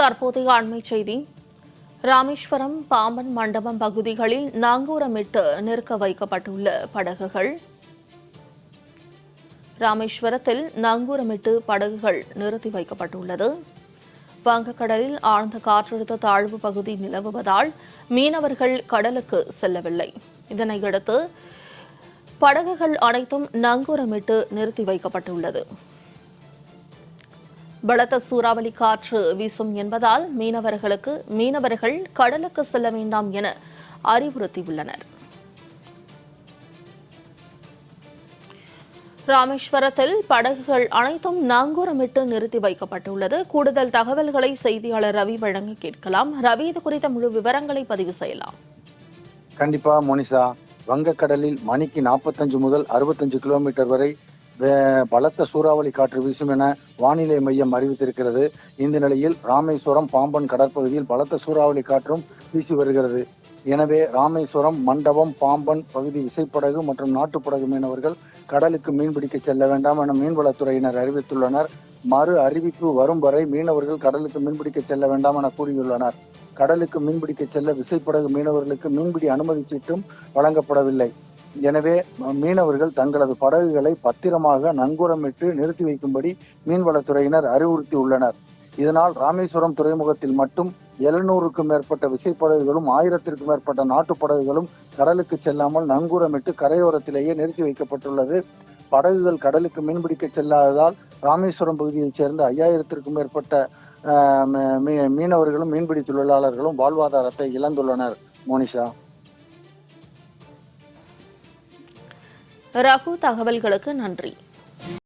தற்போதைய அண்மைச் செய்தி. ராமேஸ்வரம், பாம்பன் மண்டபம் பகுதிகளில் நாங்கூரமிட்டு நிற்க வைக்கப்பட்டுள்ள படகுகள். ராமேஸ்வரத்தில் நாங்கூரமிட்டு படகுகள் நிறுத்தி வைக்கப்பட்டுள்ளது. வங்கக்கடலில் ஆழ்ந்த காற்றழுத்த தாழ்வு பகுதி நிலவுவதால் மீனவர்கள் கடலுக்கு செல்லவில்லை. இதனையடுத்து படகுகள் அனைத்தும் நங்கூரமிட்டு நிறுத்தி வைக்கப்பட்டுள்ளது. பலத்த சூறாவளி காற்று வீசும் என்பதால் மீனவர்கள் கடலுக்கு செல்ல வேண்டாம் என அறிவுறுத்தியுள்ளனர். ராமேஸ்வரத்தில் படகுகள் அனைத்தும் நங்கூரமிட்டு நிறுத்தி வைக்கப்பட்டுள்ளது. கூடுதல் தகவல்களை செய்தியாளர் ரவி வழங்க கேட்கலாம். ரவி, இது குறித்த முழு விவரங்களை பதிவு செய்யலாம். கண்டிப்பா மோனிஷா, வங்கக்கடலில் மணிக்கு 45 முதல் 65 கிலோமீட்டர் வரை பலத்த சூறாவளி காற்று வீசும் என வானிலை மையம் அறிவித்திருக்கிறது. இந்த நிலையில் ராமேஸ்வரம், பாம்பன் கடற்பகுதியில் பலத்த சூறாவளி காற்றும் வீசி வருகிறது. எனவே ராமேஸ்வரம், மண்டபம், பாம்பன் பகுதி விசைப்படகு மற்றும் நாட்டுப்படகு மீனவர்கள் கடலுக்கு மீன்பிடிக்க செல்ல வேண்டாம் என மீன்வளத்துறையினர் அறிவித்துள்ளனர். மறு அறிவிப்பு வரும் வரை மீனவர்கள் கடலுக்கு மீன்பிடிக்க செல்ல வேண்டாம் என கூறியுள்ளனர். கடலுக்கு மீன்பிடிக்க செல்ல விசைப்படகு மீனவர்களுக்கு மீன்பிடி அனுமதி சீட்டும் வழங்கப்படவில்லை. எனவே மீனவர்கள் தங்களது படகுகளை பத்திரமாக நங்கூரமிட்டு நிறுத்தி வைக்கும்படி மீன்வளத்துறையினர் அறிவுறுத்தியுள்ளனர். இதனால் ராமேஸ்வரம் துறைமுகத்தில் மட்டும் 700க்கும் மேற்பட்ட விசைப்படகுகளும் 1000த்திற்கும் மேற்பட்ட நாட்டுப்படகுகளும் கடலுக்கு செல்லாமல் நங்கூரமிட்டு கரையோரத்திலேயே நிறுத்தி வைக்கப்பட்டுள்ளது. படகுகள் கடலுக்கு மீன்பிடிக்க செல்லாததால் ராமேஸ்வரம் பகுதியைச் சேர்ந்த 5000த்திற்கும் மேற்பட்ட மீனவர்களும் மீன்பிடி தொழிலாளர்களும் வாழ்வாதாரத்தை இழந்துள்ளனர். மோனிஷா. ரகு, தகவல்களுக்கு நன்றி.